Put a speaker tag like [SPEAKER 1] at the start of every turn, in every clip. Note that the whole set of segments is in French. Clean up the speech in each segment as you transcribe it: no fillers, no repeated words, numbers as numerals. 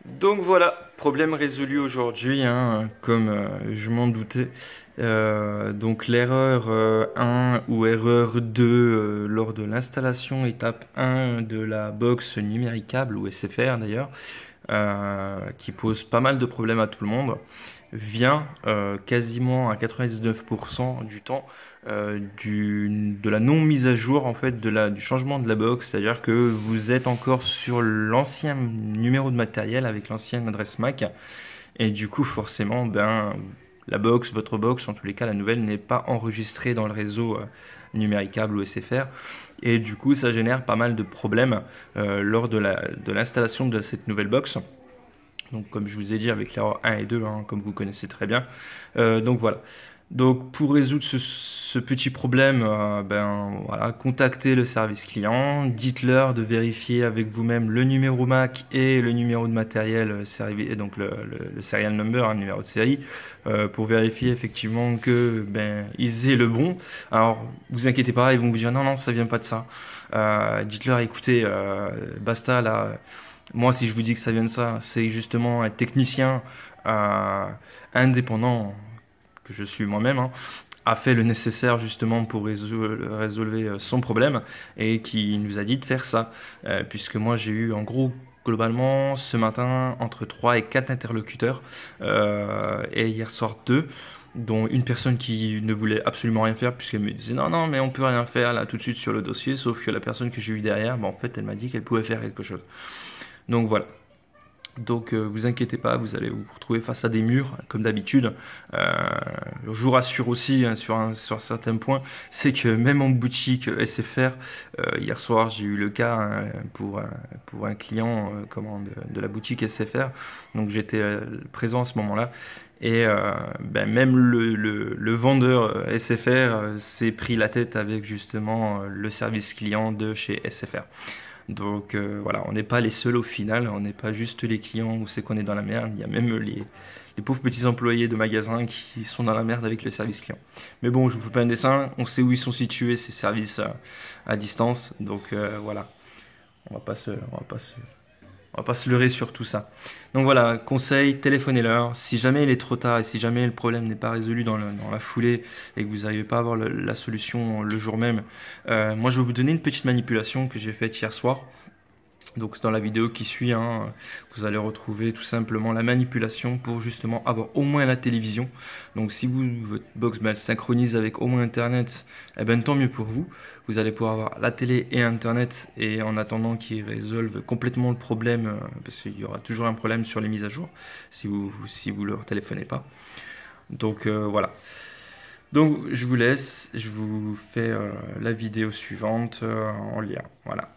[SPEAKER 1] Donc voilà, problème résolu aujourd'hui, hein, comme je m'en doutais. Donc l'erreur 1 ou erreur 2 lors de l'installation étape 1 de la box numéricable ou SFR d'ailleurs, qui pose pas mal de problèmes à tout le monde, vient quasiment à 99% du temps de la non mise à jour en fait du changement de la box, c'est-à-dire que vous êtes encore sur l'ancien numéro de matériel avec l'ancienne adresse MAC et du coup forcément votre box en tous les cas la nouvelle n'est pas enregistrée dans le réseau numéricable ou SFR et du coup ça génère pas mal de problèmes lors de l'installation de cette nouvelle box. Donc comme je vous ai dit avec l'erreur 1 et 2, hein, comme vous connaissez très bien. Donc voilà. Donc pour résoudre ce petit problème, voilà, contactez le service client, dites-leur de vérifier avec vous-même le numéro MAC et le numéro de matériel, donc le serial number, hein, le numéro de série, pour vérifier effectivement que ils aient le bon. Alors vous inquiétez pas, ils vont vous dire non non ça vient pas de ça. Dites-leur écoutez, basta là. Moi, si je vous dis que ça vient de ça, c'est justement un technicien euh, indépendant que je suis moi-même, hein, a fait le nécessaire justement pour résolver son problème et qui nous a dit de faire ça. Puisque moi, j'ai eu en gros globalement ce matin entre 3 et 4 interlocuteurs et hier soir 2 dont une personne qui ne voulait absolument rien faire puisqu'elle me disait non non mais on peut rien faire là tout de suite sur le dossier, sauf que la personne que j'ai eue derrière, en fait elle m'a dit qu'elle pouvait faire quelque chose. Donc voilà. Donc vous inquiétez pas, vous allez vous retrouver face à des murs comme d'habitude. Je vous rassure aussi hein, sur certains points, c'est que même en boutique SFR, hier soir j'ai eu le cas hein, pour un client de la boutique SFR, donc j'étais présent à ce moment-là. Et même le vendeur SFR s'est pris la tête avec justement le service client de chez SFR. Donc voilà, on n'est pas les seuls au final, on n'est pas juste les clients où c'est qu'on est dans la merde, il y a même les pauvres petits employés de magasins qui sont dans la merde avec le service client. Mais bon, je vous fais pas un dessin, on sait où ils sont situés ces services à distance, donc voilà, on va pas se leurrer sur tout ça. Donc voilà, conseil, téléphonez-leur. Si jamais il est trop tard et si jamais le problème n'est pas résolu dans la foulée et que vous n'arrivez pas à avoir la solution le jour même, moi je vais vous donner une petite manipulation que j'ai faite hier soir. Donc dans la vidéo qui suit, hein, vous allez retrouver tout simplement la manipulation pour justement avoir au moins la télévision. Donc si votre box elle synchronise avec au moins Internet, eh ben, tant mieux pour vous. Vous allez pouvoir avoir la télé et Internet et en attendant qu'ils résolvent complètement le problème, parce qu'il y aura toujours un problème sur les mises à jour si vous leur téléphonez pas. Donc voilà. Donc je vous laisse, je vous fais la vidéo suivante en lien. Voilà.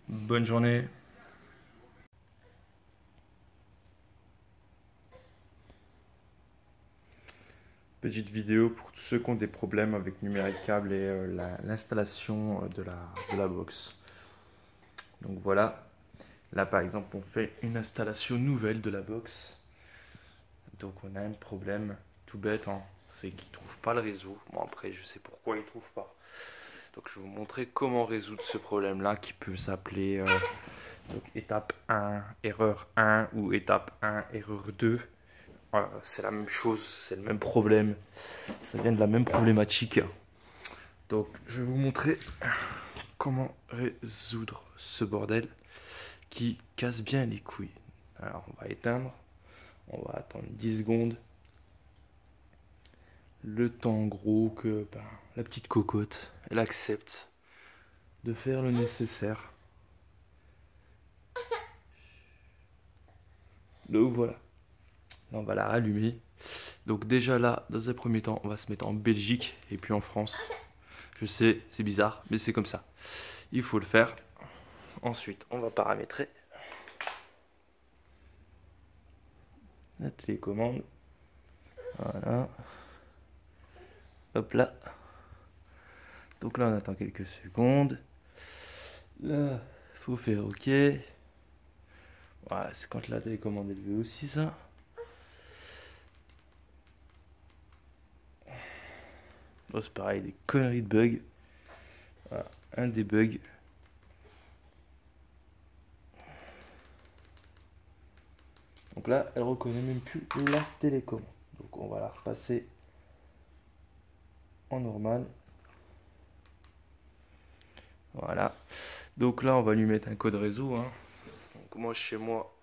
[SPEAKER 1] Bonne journée. Petite vidéo pour tous ceux qui ont des problèmes avec numéricable et l'installation de la box. Donc voilà, là par exemple on fait une installation nouvelle de la box. Donc on a un problème tout bête, hein, c'est qu'ils ne trouvent pas le réseau. Bon après je sais pourquoi ils ne trouvent pas. Donc je vais vous montrer comment résoudre ce problème là qui peut s'appeler donc, étape 1, erreur 1 ou étape 1, erreur 2. Voilà, c'est la même chose, c'est le même problème, ça vient de la même problématique. Donc je vais vous montrer comment résoudre ce bordel qui casse bien les couilles. Alors on va éteindre, on va attendre 10 secondes. Le temps en gros que la petite cocotte, elle accepte de faire le nécessaire. Donc voilà, là, on va la rallumer. Donc déjà là, dans un premier temps, on va se mettre en Belgique et puis en France. Je sais, c'est bizarre, mais c'est comme ça. Il faut le faire. Ensuite, on va paramétrer la télécommande. Voilà. Hop là. Donc là, on attend quelques secondes. Là, il faut faire OK. Voilà, c'est quand la télécommande est levée aussi, ça. Bon, c'est pareil, des conneries de bugs. Voilà, un des bugs. Donc là, elle reconnaît même plus la télécommande. Donc on va la repasser en normal. Voilà. Donc là, on va lui mettre un code réseau, hein. Donc moi, chez moi,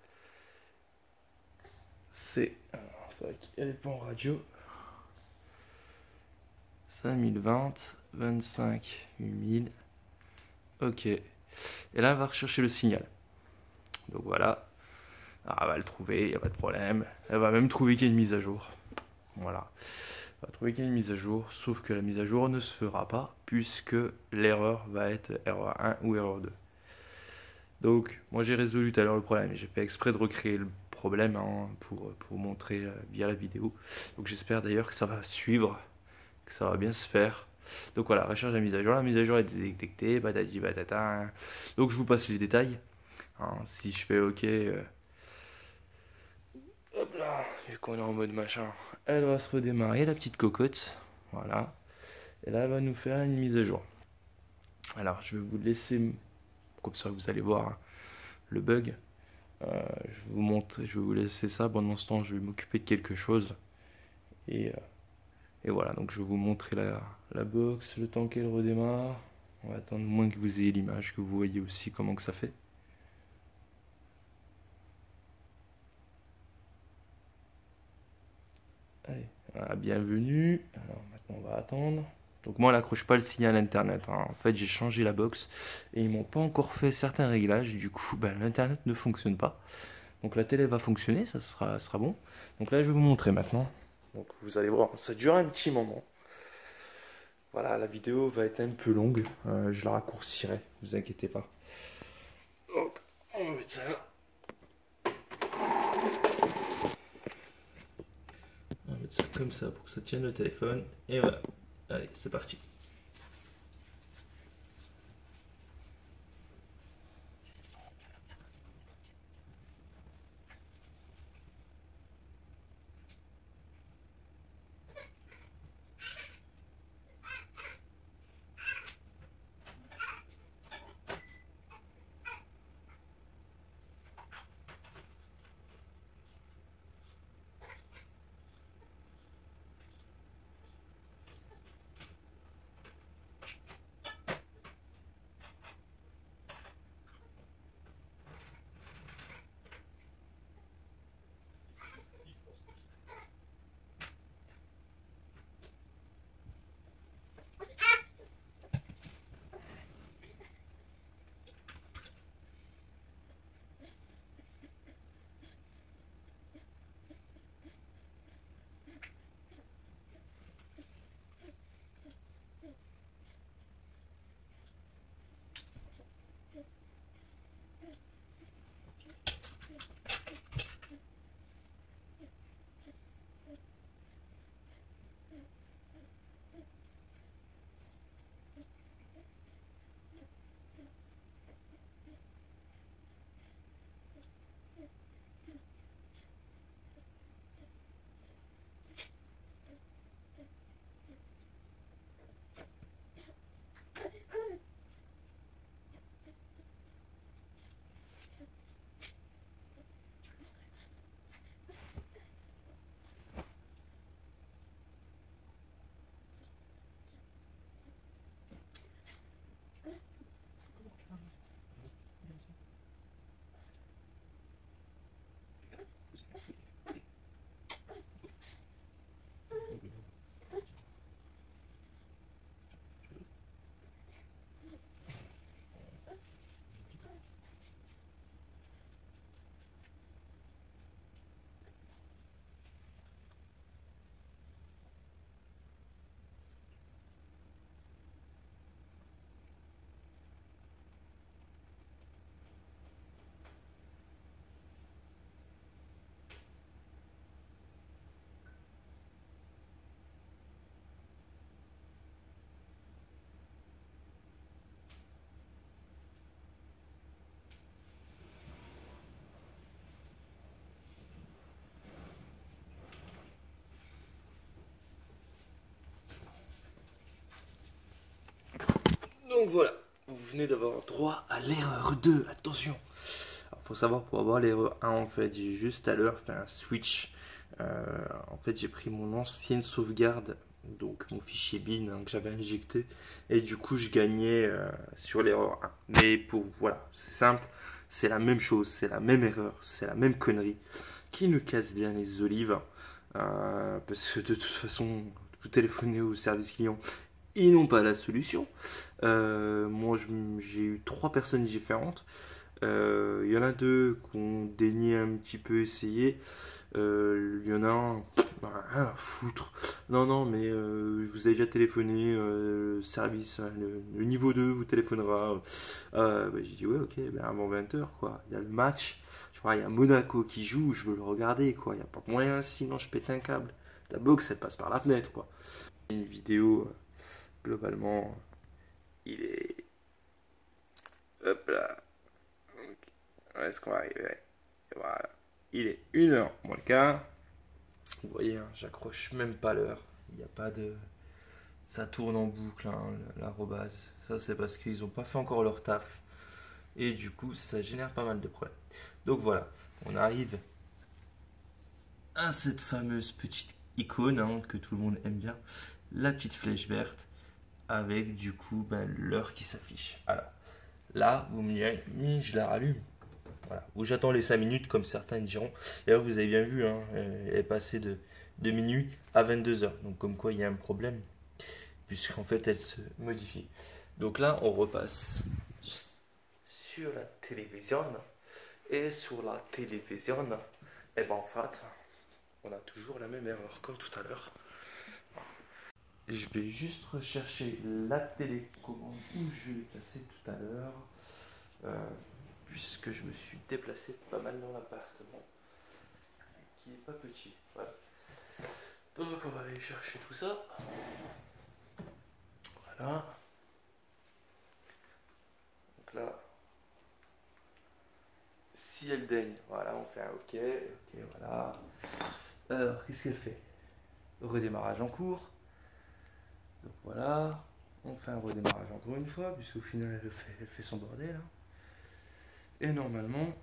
[SPEAKER 1] c'est vrai qu'elle n'est pas en radio. 5020, 25 8000. Ok. Et là, elle va rechercher le signal. Donc voilà. Ah, elle va le trouver, il n'y a pas de problème. Elle va même trouver qu'il y a une mise à jour. Voilà. Elle va trouver qu'il y a une mise à jour, sauf que la mise à jour ne se fera pas, puisque l'erreur va être erreur 1 ou erreur 2. Donc, moi j'ai résolu tout à l'heure le problème. J'ai fait exprès de recréer le problème, hein, pour montrer via la vidéo. Donc j'espère d'ailleurs que ça va suivre, que ça va bien se faire. Donc voilà, recherche la mise à jour. La mise à jour est détectée, patati patata. Donc je vous passe les détails. Hein, si je fais OK, hop là, vu qu'on est en mode machin, elle va se redémarrer, la petite cocotte. Voilà. Et là, elle va nous faire une mise à jour. Alors, je vais vous laisser, comme ça vous allez voir, hein, le bug. Je vais vous montrer, je vais vous laisser ça. Pendant ce temps, je vais m'occuper de quelque chose. Et voilà, donc je vais vous montrer la box, le temps qu'elle redémarre. On va attendre moins que vous ayez l'image, que vous voyez aussi comment que ça fait. Allez, voilà, bienvenue. Alors maintenant on va attendre. Donc moi elle n'accroche pas le signal internet, hein. En fait j'ai changé la box et ils m'ont pas encore fait certains réglages. Du coup l'internet ne fonctionne pas. Donc la télé va fonctionner, ça sera bon. Donc là je vais vous montrer maintenant. Donc vous allez voir, ça dure un petit moment. Voilà, la vidéo va être un peu longue. Je la raccourcirai, ne vous inquiétez pas. Donc on va mettre ça là. On va mettre ça comme ça pour que ça tienne le téléphone. Et voilà. Allez, c'est parti. Donc voilà, vous venez d'avoir droit à l'erreur 2, attention. Alors, faut savoir, pour avoir l'erreur 1, en fait, j'ai juste à l'heure fait un switch. En fait, j'ai pris mon ancienne sauvegarde, donc mon fichier bin hein, que j'avais injecté, et du coup, je gagnais sur l'erreur 1. Mais pour, voilà, c'est simple, c'est la même chose, c'est la même erreur, c'est la même connerie qui nous casse bien les olives. Parce que de toute façon, vous téléphonez au service client, ils n'ont pas la solution. Moi, j'ai eu trois personnes différentes. Il y en a deux qui ont daigné un petit peu essayer. Il y en a un, bah, rien à foutre. Non, non, mais vous avez déjà téléphoné, service, hein, le niveau 2 vous téléphonera. Bah, j'ai dit, ouais, ok, ben avant 20h, quoi. Il y a le match. Tu vois, il y a Monaco qui joue, je veux le regarder, quoi. Il n'y a pas moyen, sinon je pète un câble. Ta box, elle passe par la fenêtre, quoi. Une vidéo, globalement, il est. Hop là. Ok. Est-ce qu'on va arriver? Voilà. Il est 1h moins le quart. Vous voyez, hein, j'accroche même pas l'heure. Il n'y a pas de. Ça tourne en boucle, hein, l'arrobase. Ça, c'est parce qu'ils n'ont pas fait encore leur taf. Et du coup, ça génère pas mal de problèmes. Donc voilà, on arrive à cette fameuse petite icône hein, que tout le monde aime bien. La petite flèche verte avec du coup ben, l'heure qui s'affiche. Alors là, vous me direz, je la rallume. Voilà. Ou j'attends les 5 minutes comme certains diront. Et là, vous avez bien vu, hein, elle est passée de minuit à 22h. Donc comme quoi il y a un problème, puisqu'en fait elle se modifie. Donc là, on repasse sur la télévision. Et sur la télévision, et ben en fait, on a toujours la même erreur comme tout à l'heure. Je vais juste rechercher la télécommande où je l'ai placée tout à l'heure. Puisque je me suis déplacé pas mal dans l'appartement, qui n'est pas petit. Voilà. Donc on va aller chercher tout ça. Voilà. Donc là, si elle daigne, voilà, on fait un OK. OK, voilà. Alors, qu'est-ce qu'elle fait? Redémarrage en cours. Donc voilà. On fait un redémarrage encore une fois, puisqu'au final, elle fait son bordel. Hein. Et normalement,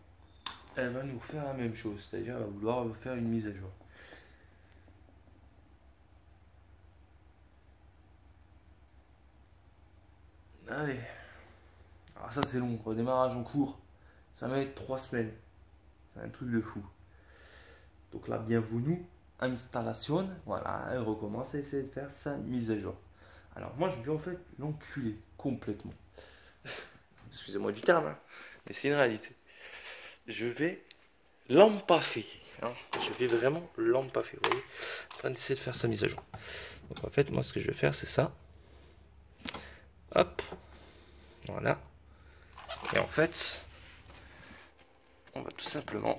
[SPEAKER 1] elle va nous faire la même chose, c'est-à-dire elle va vouloir faire une mise à jour. Allez. Alors ça c'est long, redémarrage en cours, ça va mettre 3 semaines. C'est un truc de fou. Donc là, bienvenue, installation, voilà, elle recommence à essayer de faire sa mise à jour. Alors moi je vais en fait l'enculer complètement. Excusez-moi du terme, hein, mais c'est une réalité. Je vais l'empaffer. Hein. Je vais vraiment l'empaffer. Vous voyez, en train d'essayer de faire sa mise à jour. Donc en fait, moi ce que je vais faire, c'est ça. Hop. Voilà. Et en fait, on va tout simplement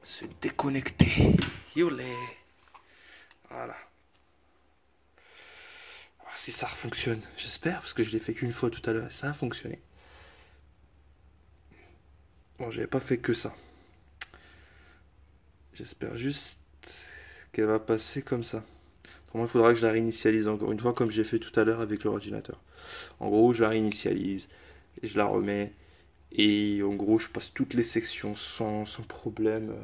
[SPEAKER 1] se déconnecter. Yolé. Voilà. Alors, si ça fonctionne, j'espère, parce que je l'ai fait qu'une fois tout à l'heure et ça a fonctionné. Bon, j'avais pas fait que ça. J'espère juste qu'elle va passer comme ça. Pour moi, il faudra que je la réinitialise encore une fois, comme j'ai fait tout à l'heure avec l'ordinateur. En gros, je la réinitialise, et je la remets, et en gros, je passe toutes les sections sans problème.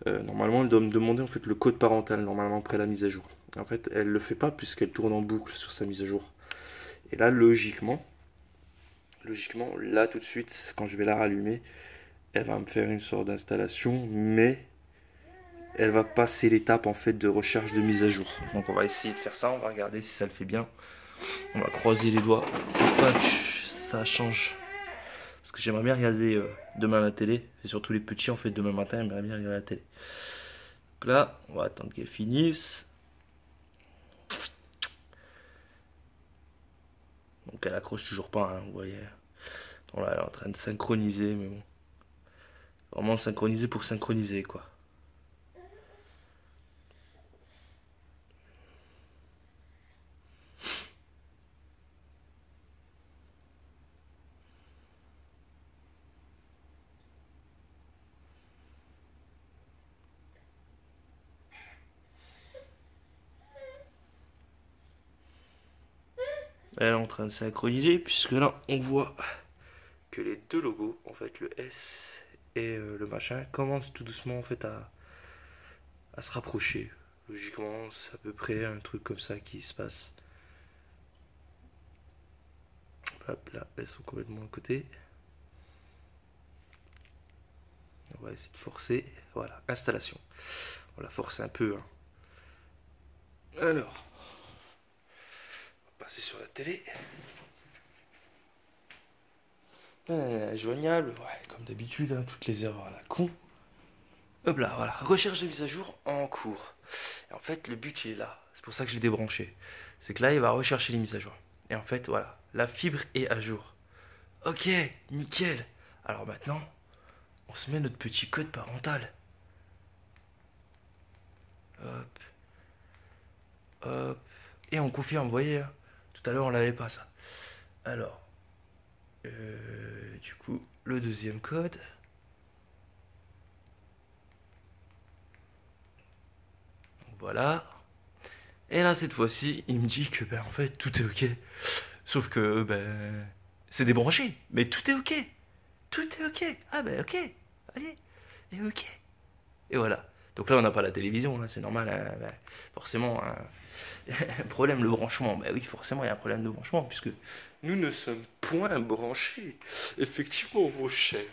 [SPEAKER 1] Normalement, elle doit me demander en fait le code parental, normalement après la mise à jour. En fait, elle le fait pas puisqu'elle tourne en boucle sur sa mise à jour. Et là, logiquement, là tout de suite, quand je vais la rallumer, elle va me faire une sorte d'installation, mais elle va passer l'étape en fait de recherche de mise à jour. Donc on va essayer de faire ça, on va regarder si ça le fait bien. On va croiser les doigts pour pas que ça change. Parce que j'aimerais bien regarder demain la télé, et surtout les petits en fait demain matin, j'aimerais bien regarder la télé. Donc là, on va attendre qu'elle finisse. Donc elle accroche toujours pas, hein, vous voyez. Donc là, elle est en train de synchroniser, mais bon. Vraiment synchroniser pour synchroniser, quoi. Elle est en train de synchroniser, puisque là, on voit que les deux logos, en fait, le S et le machin, commencent tout doucement en fait à se rapprocher. Logiquement, c'est à peu près un truc comme ça qui se passe. Hop là, elles sont complètement à côté. On va essayer de forcer. Voilà, installation. On la force un peu. Hein. Alors, on va passer sur la télé. Joignable, ouais, comme d'habitude, hein, toutes les erreurs à la con. Hop là, voilà. Recherche de mise à jour en cours. Et en fait, le but il est là. C'est pour ça que je l'ai débranché. C'est que là, il va rechercher les mises à jour. Et en fait, voilà, la fibre est à jour. Ok, nickel. Alors maintenant, on se met notre petit code parental. Hop, hop. Et on confirme, vous voyez, hein, tout à l'heure on l'avait pas ça. Alors, du coup, le deuxième code. Voilà. Et là, cette fois-ci, il me dit que, ben, en fait, tout est ok. Sauf que, ben, c'est débranché. Mais tout est ok. Tout est ok. Ah, ben, ok. Allez. Et ok. Et voilà. Donc là, on n'a pas la télévision, hein, c'est normal. Hein, ben, forcément, hein, un problème de branchement. Ben oui, forcément, il y a un problème de branchement, puisque nous ne sommes point branchés. Effectivement, mon cher.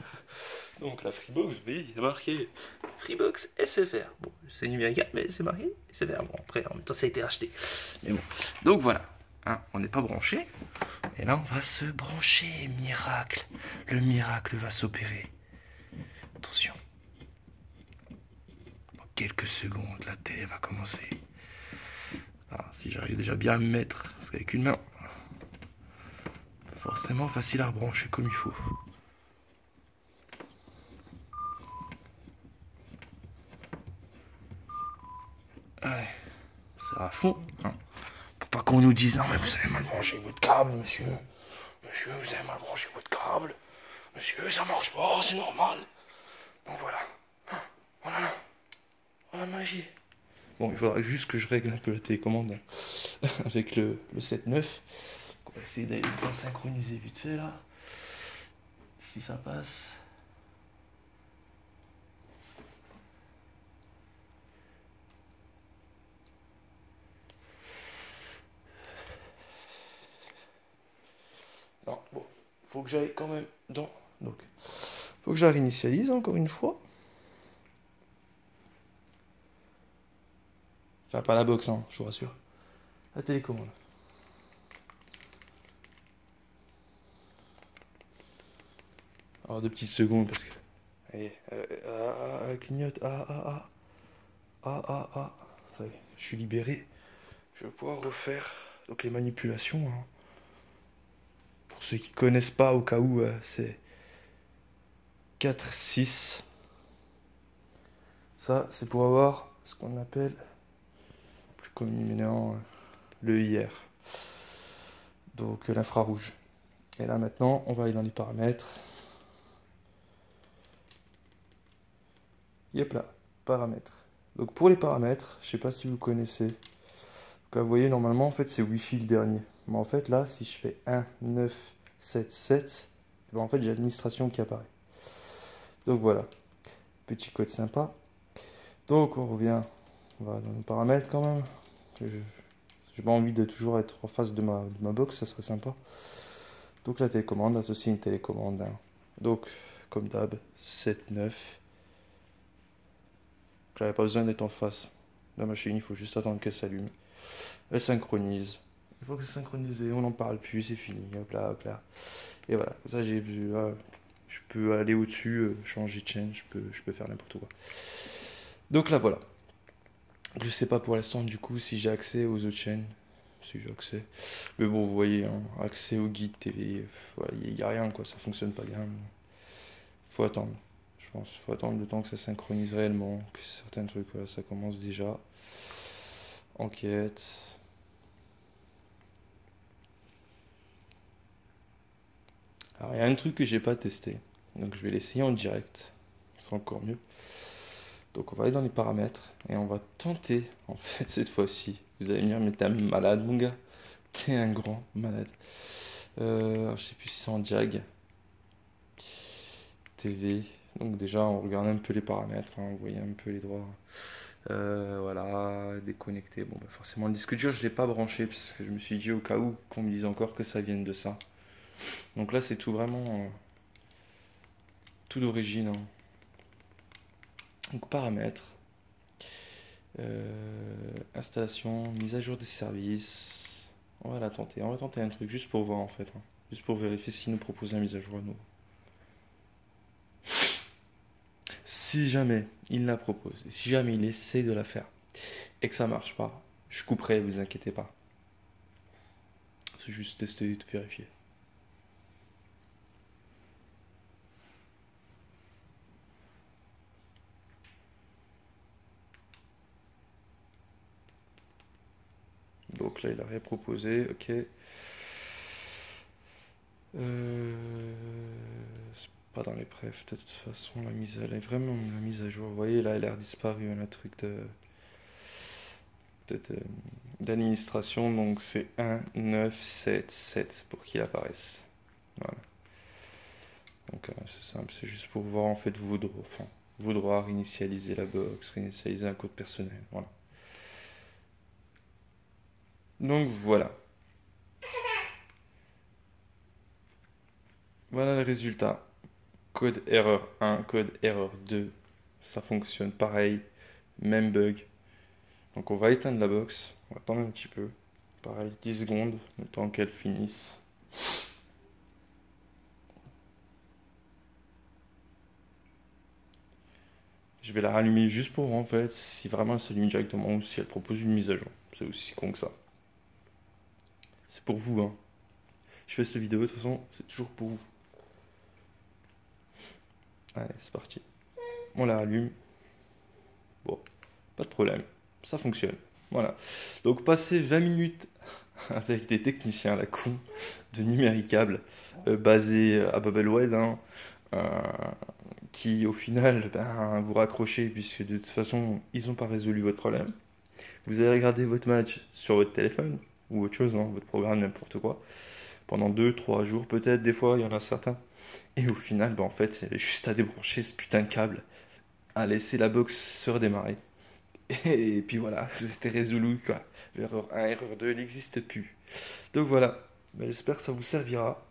[SPEAKER 1] Donc la Freebox, oui, il y a marqué Freebox SFR. Bon, c'est numérique, mais c'est marqué SFR. Bon, après, en même temps, ça a été racheté. Mais bon. Donc voilà. Hein, on n'est pas branché. Et là, on va se brancher. Miracle. Le miracle va s'opérer. Attention. Dans quelques secondes, la télé va commencer. Ah, si j'arrive déjà bien à me mettre, parce qu'avec une main, pas forcément facile à rebrancher comme il faut. Ouais, c'est à fond. Hein. Pour pas qu'on nous dise, non mais vous avez mal branché votre câble, monsieur. Monsieur, vous avez mal branché votre câble. Monsieur, ça marche pas, c'est normal. Bon voilà. Voilà. Voilà la magie. Bon, il faudra juste que je règle un peu la télécommande avec le 7.9. On va essayer d'aller bien synchroniser vite fait là. Si ça passe. Non, bon, faut que j'aille quand même dans. Donc, faut que je la réinitialise encore une fois. Enfin, pas la box, hein, je vous rassure. La télécommande. Alors, 2 petites secondes parce que. Allez, clignote. Ça y est, je suis libéré. Je vais pouvoir refaire donc les manipulations. Hein. Pour ceux qui connaissent pas, au cas où, c'est 4, 6. Ça, c'est pour avoir ce qu'on appelle, plus communément, le IR. Donc l'infrarouge. Et là maintenant, on va aller dans les paramètres. Yep là, paramètres. Donc pour les paramètres, je sais pas si vous connaissez. Donc là, vous voyez, normalement, en fait, c'est Wi-Fi le dernier. Mais en fait, là, si je fais 1, 9, 7, 7, ben, en fait, j'ai l'administration qui apparaît. Donc voilà, petit code sympa. Donc on revient, on va dans les paramètres quand même. J'ai pas envie de toujours être en face de ma box, ça serait sympa. Donc la télécommande, associer une télécommande. Hein. Donc, comme d'hab, 7, 9. J'avais pas besoin d'être en face de la machine, il faut juste attendre qu'elle s'allume. Elle synchronise. Une fois que c'est synchronisé, on n'en parle plus, c'est fini. Hop là, hop là. Et voilà, ça j'ai vu. Je peux aller au-dessus, changer de chaîne, je peux faire n'importe quoi. Donc là voilà. Je sais pas pour l'instant du coup si j'ai accès aux autres chaînes. Si j'ai accès. Mais bon, vous voyez, hein, accès au guide TV, il n'y a rien quoi, ça fonctionne pas bien. Faut attendre. Je pense. Faut attendre le temps que ça synchronise réellement, que certains trucs, voilà, ça commence déjà. Enquête. Alors, il y a un truc que j'ai pas testé. Donc, je vais l'essayer en direct. C'est encore mieux. Donc, on va aller dans les paramètres et on va tenter, en fait, cette fois-ci. Vous allez me dire, mais t'es un malade, mon gars. T'es un grand malade. Je sais plus si c'est en diag. TV. Donc déjà, on regarde un peu les paramètres, hein, vous voyez un peu les droits. Voilà, déconnecté. Bon, bah forcément, le disque dur, je l'ai pas branché parce que je me suis dit au cas où qu'on me dise encore que ça vienne de ça. Donc là, c'est tout vraiment tout d'origine, hein. Donc paramètres, installation, mise à jour des services. On va la tenter. On va tenter un truc juste pour voir en fait, hein. Juste pour vérifier s'il nous propose la mise à jour à nous. Si jamais il la propose, si jamais il essaie de la faire et que ça marche pas, je couperai, vous inquiétez pas. C'est juste tester et vérifier. Donc là, il a rien proposé, ok. C'est pas dans les prefs, de toute façon, vraiment la mise à jour. Vous voyez, là, elle a disparu, hein, le truc d'administration. Donc c'est 1977 pour qu'il apparaisse. Voilà. Donc c'est simple, c'est juste pour voir en fait vos droits, enfin, vos droits, réinitialiser la box, réinitialiser un code personnel. Voilà. Donc voilà. Voilà le résultat. Code erreur 1, code erreur 2. Ça fonctionne pareil. Même bug. Donc on va éteindre la box. On va attendre un petit peu. Pareil, 10 secondes, le temps qu'elle finisse. Je vais la rallumer juste pour voir en fait si vraiment elle s'allume directement ou si elle propose une mise à jour. C'est aussi con que ça. C'est pour vous, hein. Je fais cette vidéo, de toute façon, c'est toujours pour vous. Allez, c'est parti. On la rallume. Bon, pas de problème. Ça fonctionne. Voilà. Donc, passer 20 minutes avec des techniciens à la con de Numéricable, basés à Babelwed, hein, euh, qui au final ben, vous raccrochez puisque de toute façon ils n'ont pas résolu votre problème. Vous allez regarder votre match sur votre téléphone ou autre chose, hein, votre programme, n'importe quoi, pendant 2 3 jours peut-être, des fois il y en a certains. Et au final, ben, en fait, il y avait juste à débrancher ce putain de câble, à laisser la box se redémarrer. Et puis voilà, c'était résolu quoi. L'erreur 1, erreur 2 n'existe plus. Donc voilà, ben, j'espère que ça vous servira.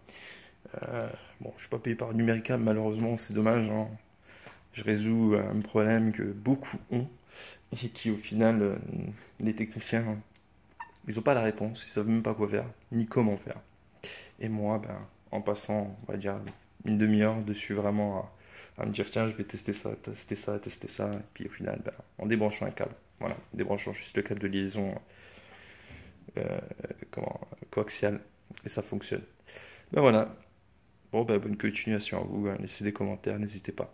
[SPEAKER 1] Bon, je suis pas payé par Numérica, malheureusement, c'est dommage, hein. Je résous un problème que beaucoup ont et qui, au final, les techniciens, ils n'ont pas la réponse, ils savent même pas quoi faire, ni comment faire. Et moi, ben, en passant, on va dire, une demi-heure dessus vraiment à me dire, tiens, je vais tester ça, tester ça, tester ça, et puis au final, ben, en débranchant un câble, voilà, en débranchant juste le câble de liaison euh, comment, coaxial, et ça fonctionne. Ben voilà. Bon, bah, bonne continuation à vous, hein. Laissez des commentaires, n'hésitez pas.